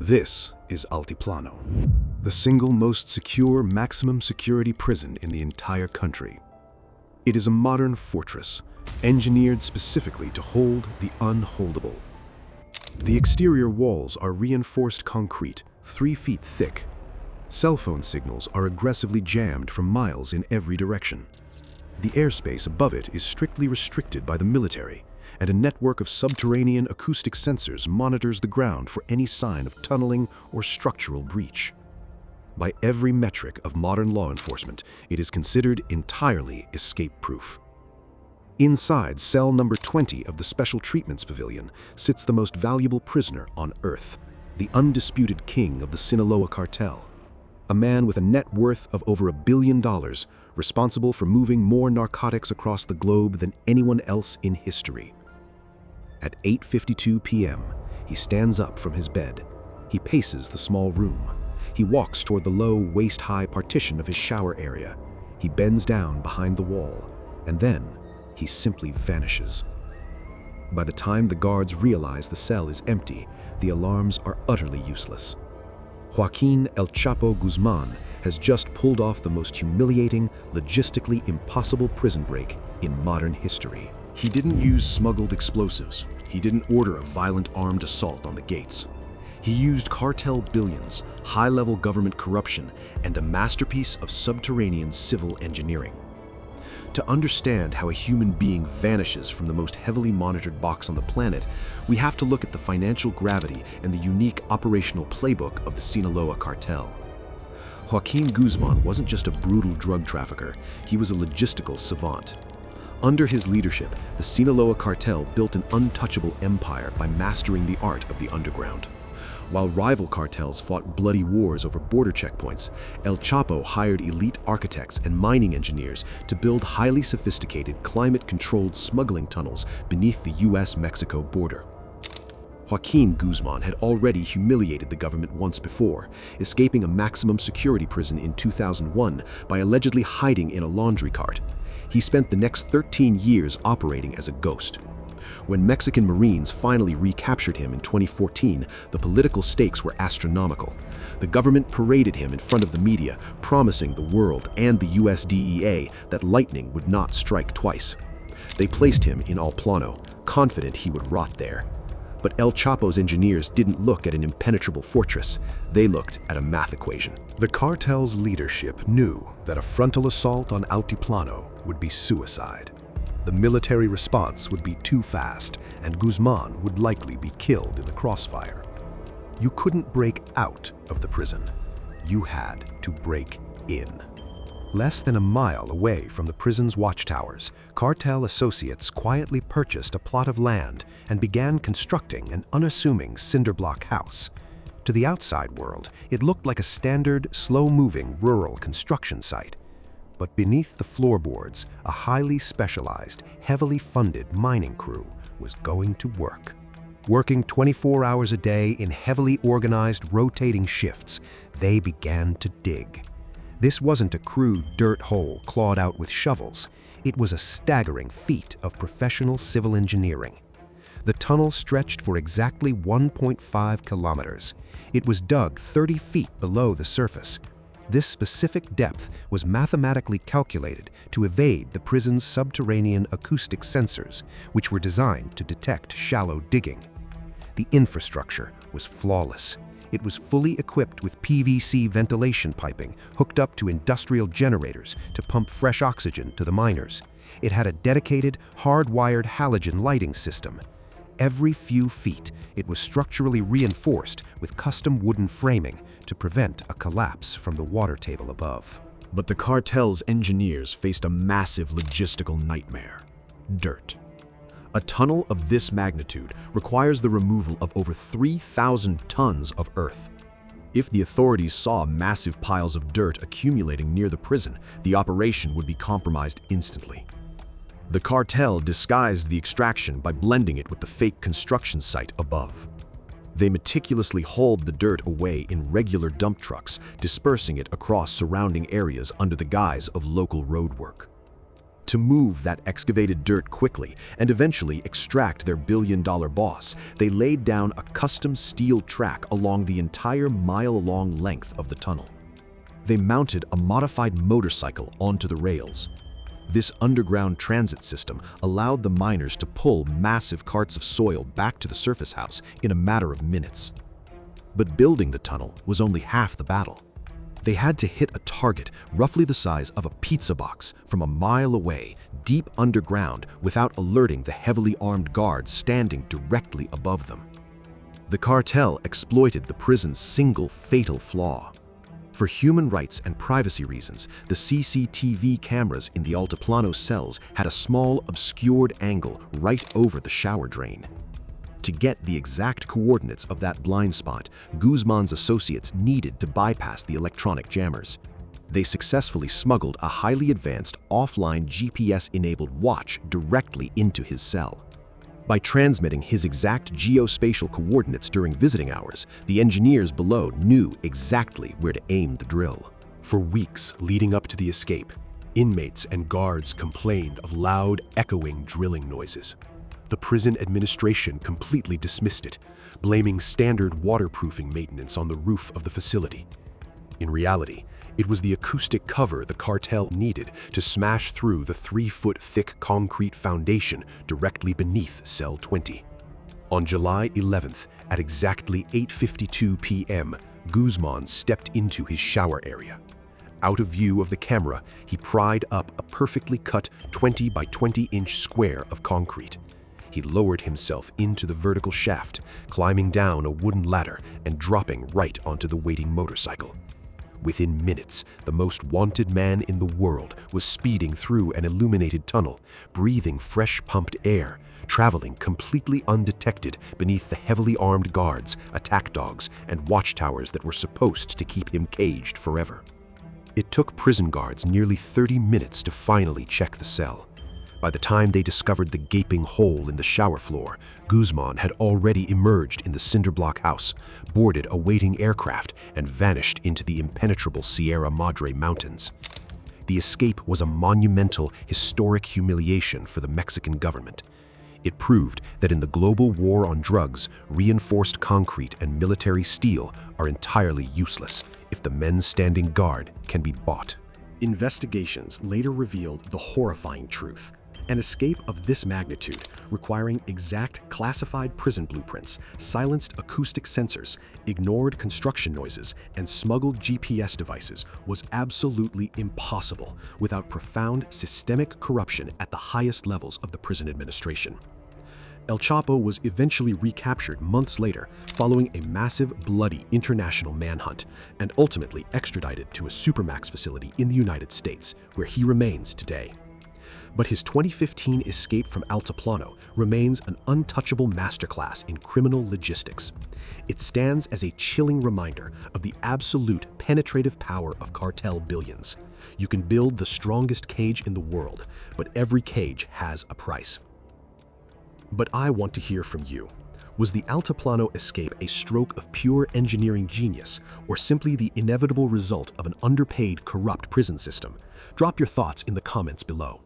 This is Altiplano, the single most secure maximum security prison in the entire country. It is a modern fortress, engineered specifically to hold the unholdable. The exterior walls are reinforced concrete, 3 feet thick. Cell phone signals are aggressively jammed from miles in every direction. The airspace above it is strictly restricted by the military, and a network of subterranean acoustic sensors monitors the ground for any sign of tunneling or structural breach. By every metric of modern law enforcement, it is considered entirely escape-proof. Inside cell number 20 of the Special Treatments Pavilion sits the most valuable prisoner on Earth, the undisputed king of the Sinaloa Cartel, a man with a net worth of over $1 billion, responsible for moving more narcotics across the globe than anyone else in history. At 8:52 p.m., he stands up from his bed. He paces the small room. He walks toward the low, waist-high partition of his shower area. He bends down behind the wall, and then he simply vanishes. By the time the guards realize the cell is empty, the alarms are utterly useless. Joaquín El Chapo Guzmán has just pulled off the most humiliating, logistically impossible prison break in modern history. He didn't use smuggled explosives. He didn't order a violent armed assault on the gates. He used cartel billions, high-level government corruption, and a masterpiece of subterranean civil engineering. To understand how a human being vanishes from the most heavily monitored box on the planet, we have to look at the financial gravity and the unique operational playbook of the Sinaloa Cartel. Joaquín Guzmán wasn't just a brutal drug trafficker, he was a logistical savant. Under his leadership, the Sinaloa Cartel built an untouchable empire by mastering the art of the underground. While rival cartels fought bloody wars over border checkpoints, El Chapo hired elite architects and mining engineers to build highly sophisticated, climate-controlled smuggling tunnels beneath the US-Mexico border. Joaquín Guzmán had already humiliated the government once before, escaping a maximum security prison in 2001 by allegedly hiding in a laundry cart. He spent the next 13 years operating as a ghost. When Mexican Marines finally recaptured him in 2014, the political stakes were astronomical. The government paraded him in front of the media, promising the world and the US DEA that lightning would not strike twice. They placed him in Altiplano, confident he would rot there. But El Chapo's engineers didn't look at an impenetrable fortress. They looked at a math equation. The cartel's leadership knew that a frontal assault on Altiplano would be suicide. The military response would be too fast, and Guzmán would likely be killed in the crossfire. You couldn't break out of the prison. You had to break in. Less than a mile away from the prison's watchtowers, cartel associates quietly purchased a plot of land and began constructing an unassuming cinder-block house. To the outside world, it looked like a standard, slow-moving rural construction site. But beneath the floorboards, a highly specialized, heavily funded mining crew was going to work. Working 24 hours a day in heavily organized, rotating shifts, they began to dig. This wasn't a crude dirt hole clawed out with shovels. It was a staggering feat of professional civil engineering. The tunnel stretched for exactly 1.5 kilometers. It was dug 30 feet below the surface. This specific depth was mathematically calculated to evade the prison's subterranean acoustic sensors, which were designed to detect shallow digging. The infrastructure was flawless. It was fully equipped with PVC ventilation piping hooked up to industrial generators to pump fresh oxygen to the miners. It had a dedicated, hard-wired halogen lighting system. Every few feet, it was structurally reinforced with custom wooden framing to prevent a collapse from the water table above. But the cartel's engineers faced a massive logistical nightmare: dirt. A tunnel of this magnitude requires the removal of over 3,000 tons of earth. If the authorities saw massive piles of dirt accumulating near the prison, the operation would be compromised instantly. The cartel disguised the extraction by blending it with the fake construction site above. They meticulously hauled the dirt away in regular dump trucks, dispersing it across surrounding areas under the guise of local road work. To move that excavated dirt quickly and eventually extract their billion-dollar boss, they laid down a custom steel track along the entire mile-long length of the tunnel. They mounted a modified motorcycle onto the rails. This underground transit system allowed the miners to pull massive carts of soil back to the surface house in a matter of minutes. But building the tunnel was only half the battle. They had to hit a target roughly the size of a pizza box from a mile away, deep underground, without alerting the heavily armed guards standing directly above them. The cartel exploited the prison's single fatal flaw. For human rights and privacy reasons, the CCTV cameras in the Altiplano cells had a small, obscured angle right over the shower drain. To get the exact coordinates of that blind spot, Guzmán's associates needed to bypass the electronic jammers. They successfully smuggled a highly advanced offline GPS-enabled watch directly into his cell. By transmitting his exact geospatial coordinates during visiting hours, the engineers below knew exactly where to aim the drill. For weeks leading up to the escape, inmates and guards complained of loud, echoing drilling noises. The prison administration completely dismissed it, blaming standard waterproofing maintenance on the roof of the facility. In reality, it was the acoustic cover the cartel needed to smash through the 3-foot-thick concrete foundation directly beneath Cell 20. On July 11th, at exactly 8:52 p.m., Guzmán stepped into his shower area. Out of view of the camera, he pried up a perfectly cut 20 by 20-inch square of concrete. He lowered himself into the vertical shaft, climbing down a wooden ladder and dropping right onto the waiting motorcycle. Within minutes, the most wanted man in the world was speeding through an illuminated tunnel, breathing fresh pumped air, traveling completely undetected beneath the heavily armed guards, attack dogs, and watchtowers that were supposed to keep him caged forever. It took prison guards nearly 30 minutes to finally check the cell. By the time they discovered the gaping hole in the shower floor, Guzmán had already emerged in the cinderblock house, boarded a waiting aircraft, and vanished into the impenetrable Sierra Madre Mountains. The escape was a monumental, historic humiliation for the Mexican government. It proved that in the global war on drugs, reinforced concrete and military steel are entirely useless if the men standing guard can be bought. Investigations later revealed the horrifying truth. An escape of this magnitude, requiring exact classified prison blueprints, silenced acoustic sensors, ignored construction noises, and smuggled GPS devices, was absolutely impossible without profound systemic corruption at the highest levels of the prison administration. El Chapo was eventually recaptured months later following a massive, bloody international manhunt, and ultimately extradited to a supermax facility in the United States, where he remains today. But his 2015 escape from Altiplano remains an untouchable masterclass in criminal logistics. It stands as a chilling reminder of the absolute penetrative power of cartel billions. You can build the strongest cage in the world, but every cage has a price. But I want to hear from you. Was the Altiplano escape a stroke of pure engineering genius, or simply the inevitable result of an underpaid, corrupt prison system? Drop your thoughts in the comments below.